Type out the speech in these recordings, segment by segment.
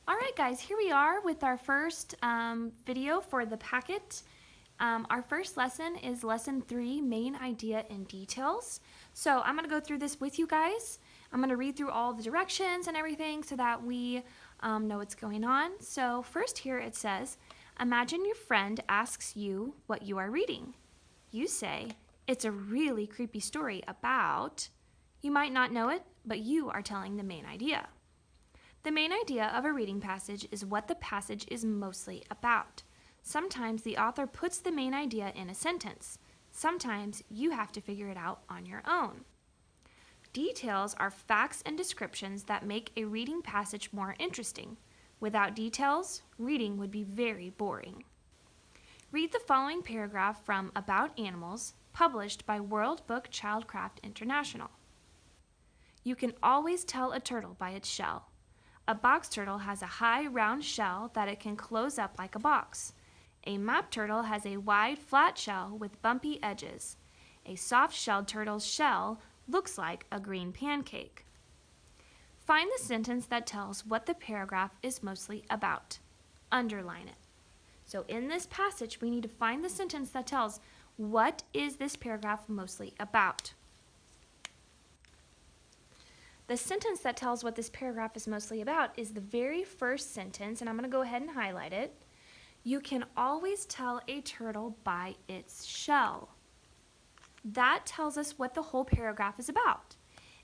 All right, guys, here we are with our first video for the packet. Our first lesson is lesson 3, main idea and details. So I'm going to go through this with you guys. I'm going to read through all the directions and everything so that we know what's going on. So first here it says, imagine your friend asks you what you are reading. You say, it's a really creepy story about... You might not know it, but you are telling the main idea. The main idea of a reading passage is what the passage is mostly about. Sometimes the author puts the main idea in a sentence. Sometimes you have to figure it out on your own. Details are facts and descriptions that make a reading passage more interesting. Without details, reading would be very boring. Read the following paragraph from About Animals, published by World Book Childcraft International. You can always tell a turtle by its shell. A box turtle has a high, round shell that it can close up like a box. A map turtle has a wide, flat shell with bumpy edges. A soft-shelled turtle's shell looks like a green pancake. Find the sentence that tells what the paragraph is mostly about. Underline it. So in this passage, we need to find the sentence that tells what is this paragraph mostly about. The sentence that tells what this paragraph is mostly about is the very first sentence, and I'm going to go ahead and highlight it. You can always tell a turtle by its shell. That tells us what the whole paragraph is about.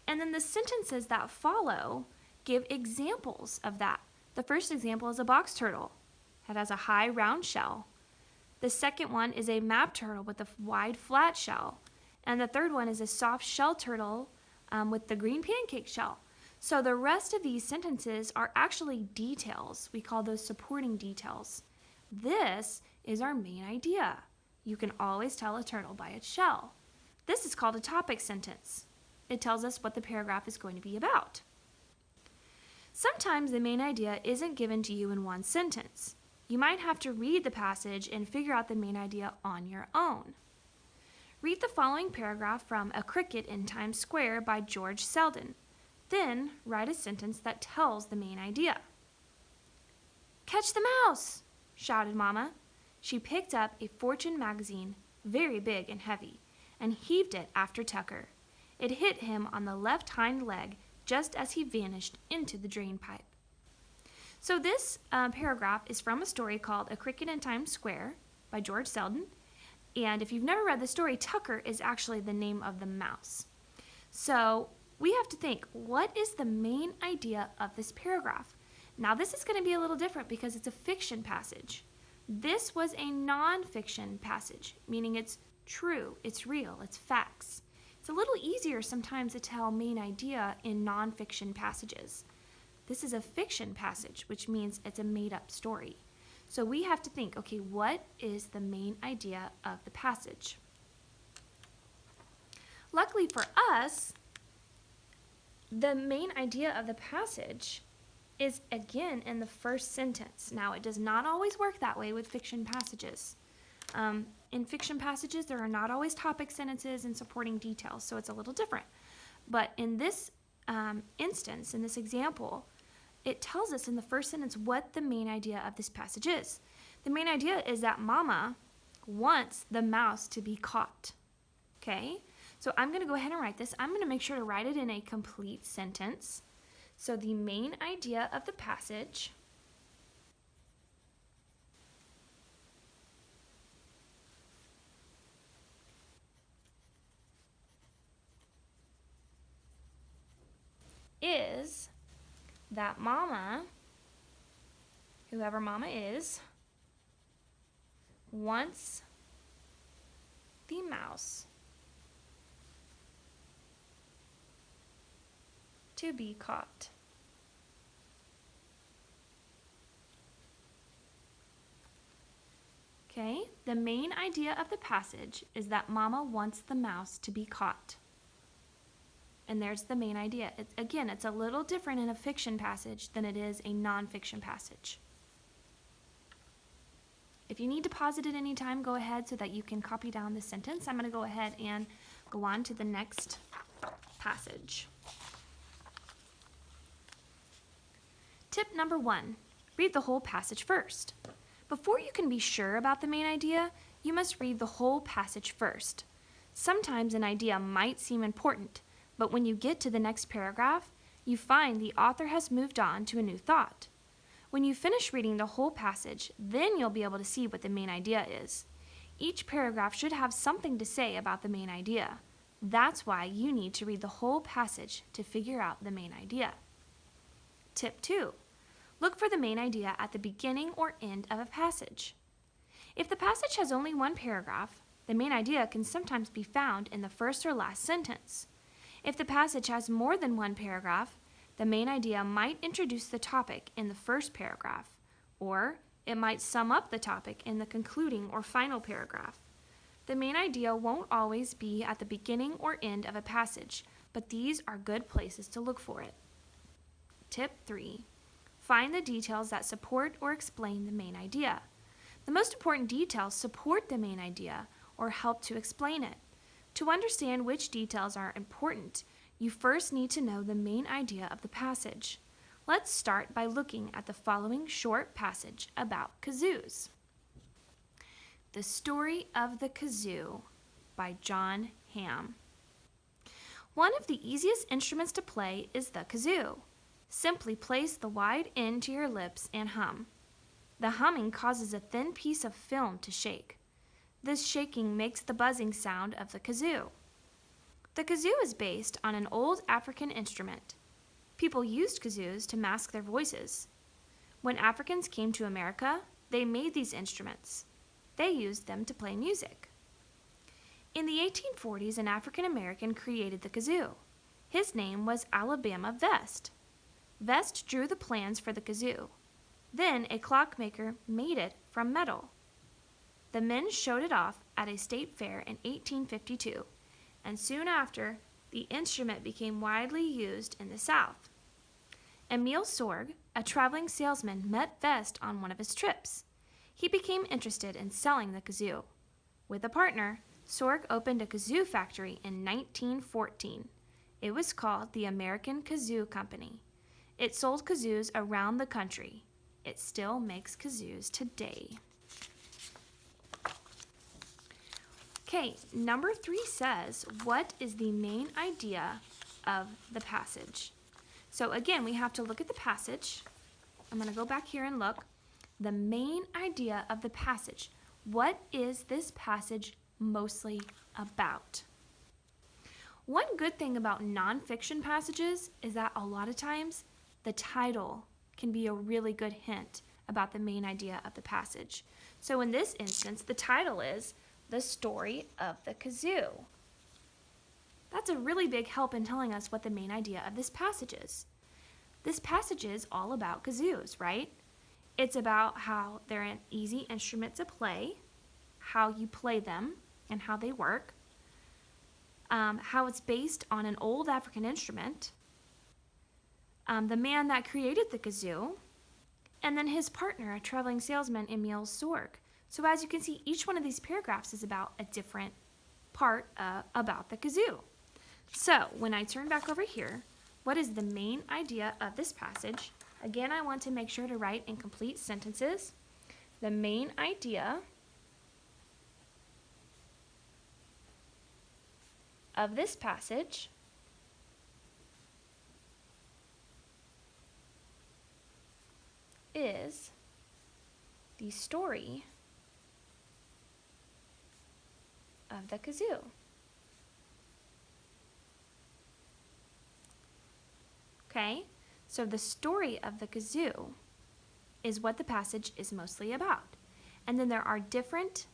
And then the sentences that follow give examples of that. The first example is a box turtle. It has a high, round shell. The second one is a map turtle with a wide, flat shell. And the third one is a soft shell turtle with the green pancake shell. So the rest of these sentences are actually details. We call those supporting details. This is our main idea. You can always tell a turtle by its shell. This is called a topic sentence. It tells us what the paragraph is going to be about. Sometimes the main idea isn't given to you in one sentence. You might have to read the passage and figure out the main idea on your own. Read the following paragraph from A Cricket in Times Square by George Selden. Then write a sentence that tells the main idea. Catch the mouse! Shouted Mama. She picked up a Fortune magazine, very big and heavy, and heaved it after Tucker. It hit him on the left hind leg just as he vanished into the drain pipe. So this paragraph is from a story called A Cricket in Times Square by George Selden. And if you've never read the story, Tucker is actually the name of the mouse. So we have to think, what is the main idea of this paragraph? Now this is going to be a little different because it's a fiction passage. This was a non-fiction passage, meaning it's true, it's real, it's facts. It's a little easier sometimes to tell main idea in non-fiction passages. This is a fiction passage, which means it's a made-up story. So we have to think, okay, what is the main idea of the passage? Luckily for us, the main idea of the passage is again in the first sentence. Now, it does not always work that way with fiction passages. In fiction passages, there are not always topic sentences and supporting details, so it's a little different. But in this instance, in this example, it tells us in the first sentence what the main idea of this passage is. The main idea is that Mama wants the mouse to be caught. Okay? So I'm going to go ahead and write this. I'm going to make sure to write it in a complete sentence. So the main idea of the passage is that Mama, whoever Mama is, wants the mouse to be caught. Okay, the main idea of the passage is that Mama wants the mouse to be caught. And there's the main idea. Again, it's a little different in a fiction passage than it is a non-fiction passage. If you need to pause it at any time, go ahead so that you can copy down the sentence. I'm going to go ahead and go on to the next passage. Tip number 1, read the whole passage first. Before you can be sure about the main idea, you must read the whole passage first. Sometimes an idea might seem important, but when you get to the next paragraph, you find the author has moved on to a new thought. When you finish reading the whole passage, then you'll be able to see what the main idea is. Each paragraph should have something to say about the main idea. That's why you need to read the whole passage to figure out the main idea. Tip 2. Look for the main idea at the beginning or end of a passage. If the passage has only one paragraph, the main idea can sometimes be found in the first or last sentence. If the passage has more than one paragraph, the main idea might introduce the topic in the first paragraph, or it might sum up the topic in the concluding or final paragraph. The main idea won't always be at the beginning or end of a passage, but these are good places to look for it. Tip 3. Find the details that support or explain the main idea. The most important details support the main idea or help to explain it. To understand which details are important, you first need to know the main idea of the passage. Let's start by looking at the following short passage about kazoos. The Story of the Kazoo by Jon Hamm. One of the easiest instruments to play is the kazoo. Simply place the wide end to your lips and hum. The humming causes a thin piece of film to shake. This shaking makes the buzzing sound of the kazoo. The kazoo is based on an old African instrument. People used kazoos to mask their voices. When Africans came to America, they made these instruments. They used them to play music. In the 1840s, an African American created the kazoo. His name was Alabama Vest. Vest drew the plans for the kazoo. Then a clockmaker made it from metal. The men showed it off at a state fair in 1852, and soon after, the instrument became widely used in the South. Emil Sorg, a traveling salesman, met Vest on one of his trips. He became interested in selling the kazoo. With a partner, Sorg opened a kazoo factory in 1914. It was called the American Kazoo Company. It sold kazoos around the country. It still makes kazoos today. Okay, number 3 says, what is the main idea of the passage? So again, we have to look at the passage. I'm going to go back here and look. The main idea of the passage. What is this passage mostly about? One good thing about nonfiction passages is that a lot of times the title can be a really good hint about the main idea of the passage. So in this instance, the title is The Story of the Kazoo. That's a really big help in telling us what the main idea of this passage is. This passage is all about kazoos, right? It's about how they're an easy instrument to play, how you play them, and how they work, how it's based on an old African instrument, the man that created the kazoo, and then his partner, a traveling salesman, Emil Sorg. So as you can see, each one of these paragraphs is about a different part about the kazoo. So when I turn back over here, what is the main idea of this passage? Again, I want to make sure to write in complete sentences. The main idea of this passage is the story of the kazoo. Okay, so the story of the kazoo is what the passage is mostly about. And then there are different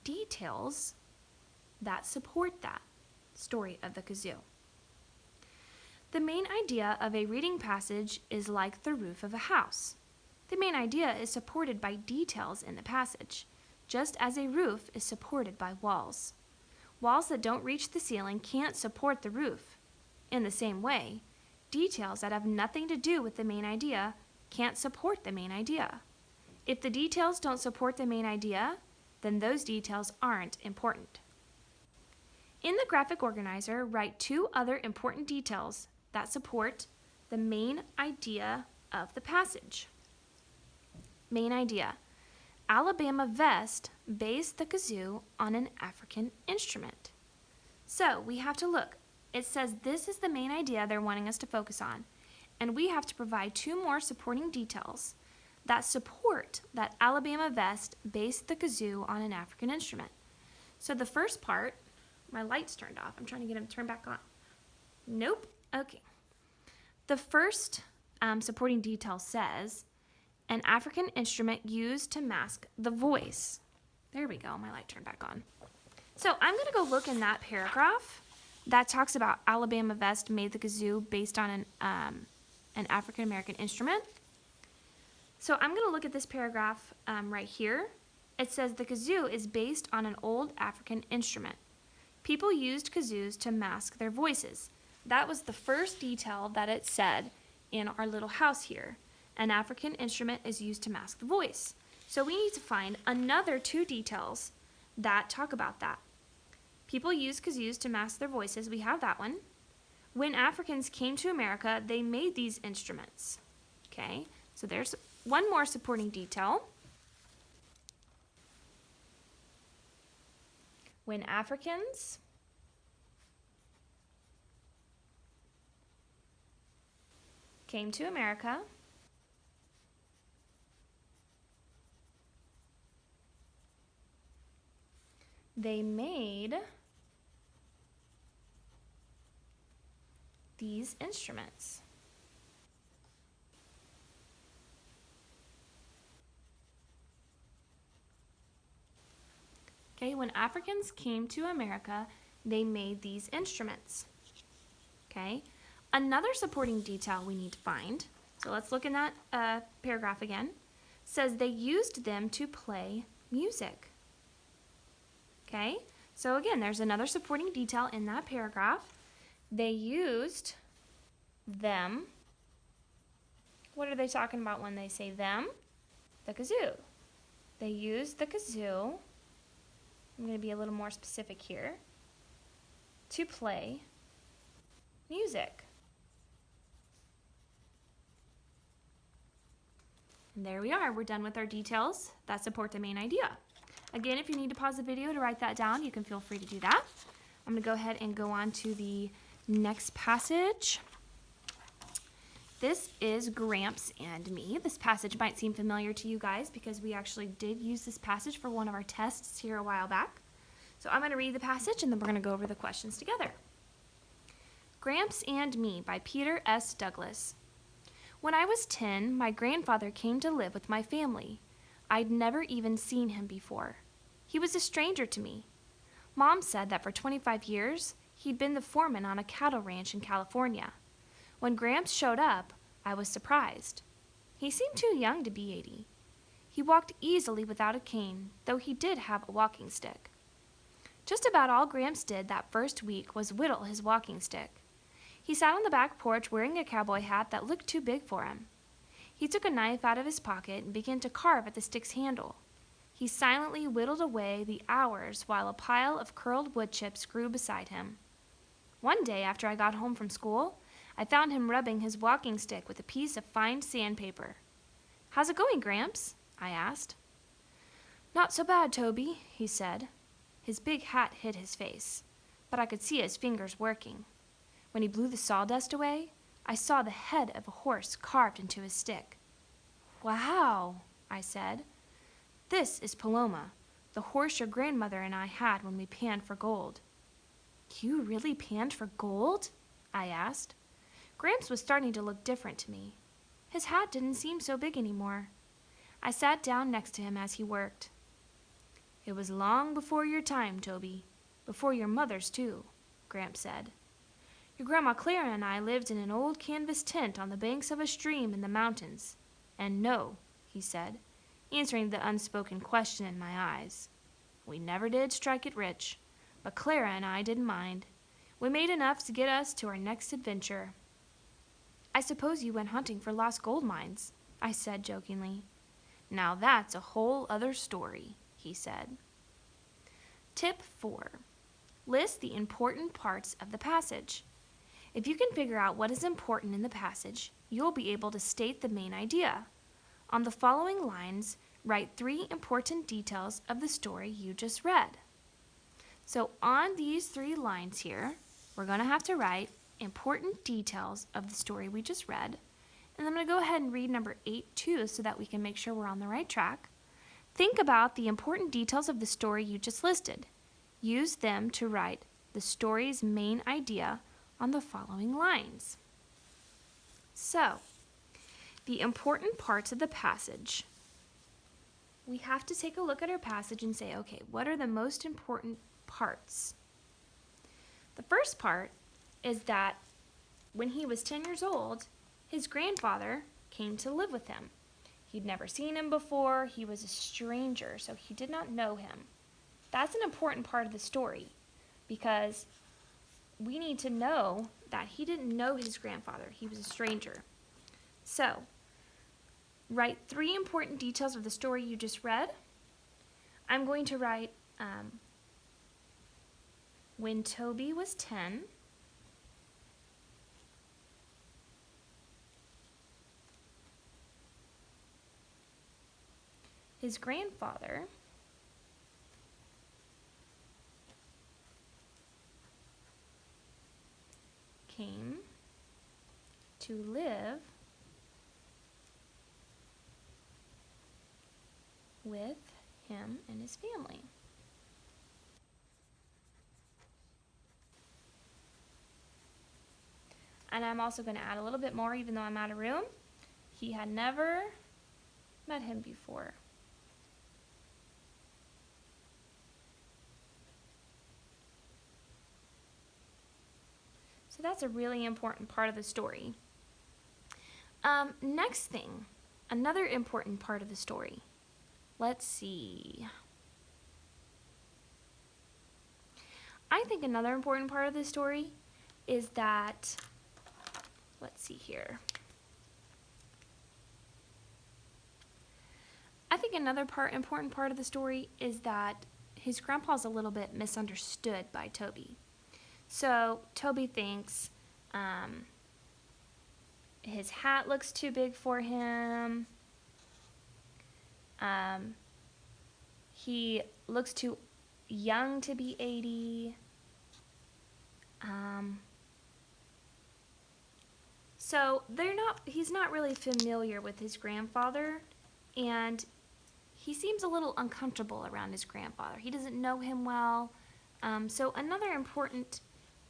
details that support that story of the kazoo. The main idea of a reading passage is like the roof of a house. The main idea is supported by details in the passage, just as a roof is supported by walls. Walls that don't reach the ceiling can't support the roof. In the same way, details that have nothing to do with the main idea can't support the main idea. If the details don't support the main idea, then those details aren't important. In the graphic organizer, write 2 other important details that support the main idea of the passage. Main idea. Alabama Vest based the kazoo on an African instrument. So we have to look. It says this is the main idea they're wanting us to focus on. And we have to provide 2 more supporting details that support that Alabama Vest based the kazoo on an African instrument. So the first part, my light's turned off. I'm trying to get them turned back on. Nope. Okay. The first supporting detail says, an African instrument used to mask the voice. There we go. My light turned back on. So I'm going to go look in that paragraph that talks about Alabama Vest made the kazoo based on an African American instrument. So I'm going to look at this paragraph right here. It says the kazoo is based on an old African instrument. People used kazoos to mask their voices. That was the first detail that it said in our little house here. An African instrument is used to mask the voice. So we need to find another 2 details that talk about that. People used kazoos to mask their voices. We have that one. When Africans came to America, they made these instruments. Okay, so there's one more supporting detail. When Africans came to America, they made these instruments. Okay, when Africans came to America, they made these instruments. Okay, another supporting detail we need to find, so let's look in that paragraph again, says they used them to play music. Okay, so again, there's another supporting detail in that paragraph. They used them. What are they talking about when they say them? The kazoo. They used the kazoo, I'm going to be a little more specific here, to play music. And there we are. We're done with our details that support the main idea. Again, if you need to pause the video to write that down, you can feel free to do that. I'm going to go ahead and go on to the next passage. This is Gramps and Me. This passage might seem familiar to you guys because we actually did use this passage for one of our tests here a while back. So I'm going to read the passage and then we're going to go over the questions together. Gramps and Me by Peter S. Douglas. When I was 10, my grandfather came to live with my family. I'd never even seen him before. He was a stranger to me. Mom said that for 25 years, he'd been the foreman on a cattle ranch in California. When Gramps showed up, I was surprised. He seemed too young to be 80. He walked easily without a cane, though he did have a walking stick. Just about all Gramps did that first week was whittle his walking stick. He sat on the back porch wearing a cowboy hat that looked too big for him. He took a knife out of his pocket and began to carve at the stick's handle. He silently whittled away the hours while a pile of curled wood chips grew beside him. One day after I got home from school, I found him rubbing his walking stick with a piece of fine sandpaper. "How's it going, Gramps?" I asked. "Not so bad, Toby," he said. His big hat hid his face, but I could see his fingers working. When he blew the sawdust away, I saw the head of a horse carved into his stick. "Wow," I said. "This is Paloma, the horse your grandmother and I had when we panned for gold." "You really panned for gold?" I asked. Gramps was starting to look different to me. His hat didn't seem so big anymore. I sat down next to him as he worked. "It was long before your time, Toby. Before your mother's, too," Gramps said. "Your Grandma Clara and I lived in an old canvas tent on the banks of a stream in the mountains. And no," he said, answering the unspoken question in my eyes. "We never did strike it rich, but Clara and I didn't mind. We made enough to get us to our next adventure." "I suppose you went hunting for lost gold mines," I said jokingly. "Now that's a whole other story," he said. Tip 4. List the important parts of the passage. If you can figure out what is important in the passage, you'll be able to state the main idea. On the following lines, write 3 important details of the story you just read. So on these 3 lines here, we're going to have to write important details of the story we just read. And I'm going to go ahead and read number 8 too so that we can make sure we're on the right track. Think about the important details of the story you just listed. Use them to write the story's main idea on the following lines. So, the important parts of the passage. We have to take a look at our passage and say, okay, what are the most important parts? The first part is that when he was 10 years old, his grandfather came to live with him. He'd never seen him before. He was a stranger, so he did not know him. That's an important part of the story because we need to know that he didn't know his grandfather. He was a stranger. So, write 3 important details of the story you just read. I'm going to write when Toby was 10. His grandfather came to live with him and his family. And I'm also going to add a little bit more, even though I'm out of room. He had never met him before. So that's a really important part of the story. Next thing, another important part of the story. Let's see. I think another important part of the story is that, let's see here. I think another important part of the story is that his grandpa's a little bit misunderstood by Toby. So Toby thinks his hat looks too big for him. He looks too young to be 80. So he's not really familiar with his grandfather, and he seems a little uncomfortable around his grandfather. He doesn't know him well. So another important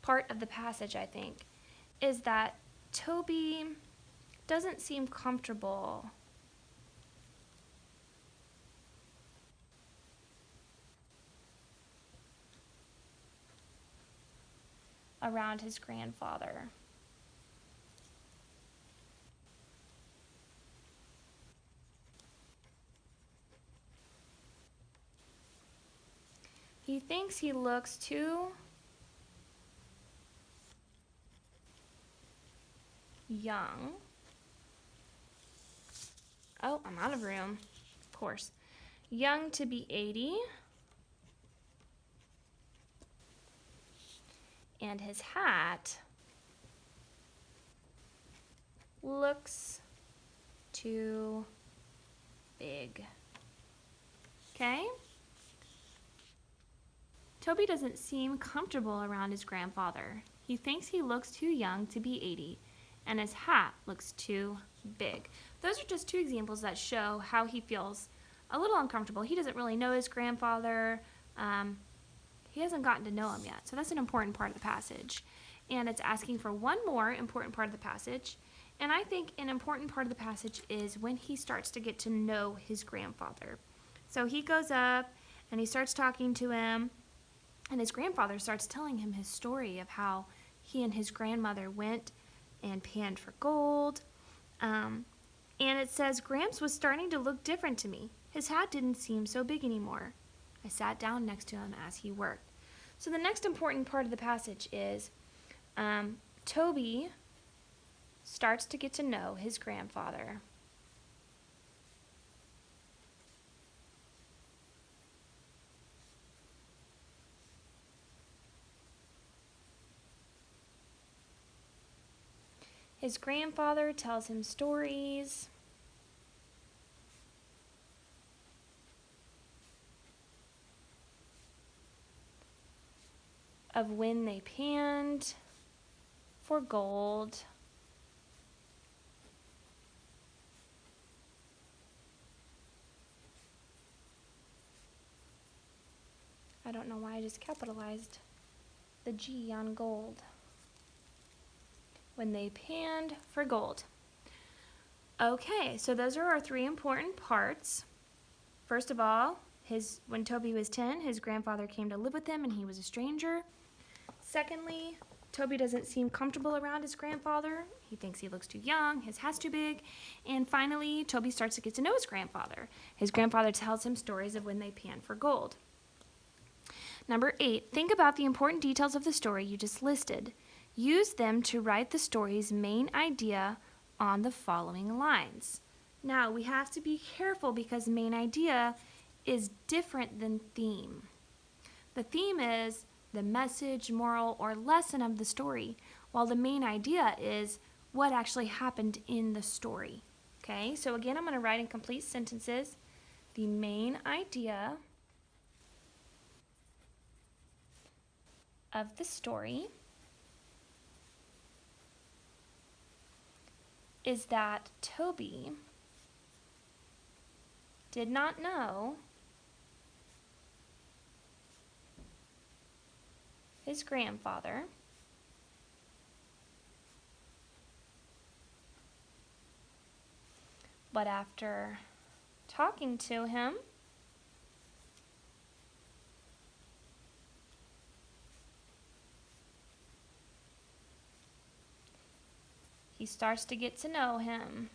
part of the passage, I think, is that Toby doesn't seem comfortable around his grandfather. He thinks he looks too young. Oh, I'm out of room, of course. Young to be 80. And his hat looks too big. Okay? Toby doesn't seem comfortable around his grandfather. He thinks he looks too young to be 80, and his hat looks too big. Those are just 2 examples that show how he feels a little uncomfortable. He doesn't really know his grandfather. He hasn't gotten to know him yet, so that's an important part of the passage. And it's asking for one more important part of the passage, and I think an important part of the passage is when he starts to get to know his grandfather. So he goes up, and he starts talking to him, and his grandfather starts telling him his story of how he and his grandmother went and panned for gold. And it says, Gramps was starting to look different to me. His hat didn't seem so big anymore. I sat down next to him as he worked. So the next important part of the passage is Toby starts to get to know his grandfather. His grandfather tells him stories. of when they panned for gold. I don't know why I just capitalized the G on gold. When they panned for gold. Okay, so those are our three important parts. First of all, when Toby was 10, his grandfather came to live with him and he was a stranger. Secondly, Toby doesn't seem comfortable around his grandfather. He thinks he looks too young, his hat's too big. And finally, Toby starts to get to know his grandfather. His grandfather tells him stories of when they panned for gold. Number 8, think about the important details of the story you just listed. Use them to write the story's main idea on the following lines. Now, we have to be careful because main idea is different than theme. The theme is the message, moral, or lesson of the story, while the main idea is what actually happened in the story. Okay, so again, I'm going to write in complete sentences. The main idea of the story is that Toby did not know his grandfather, but after talking to him, he starts to get to know him.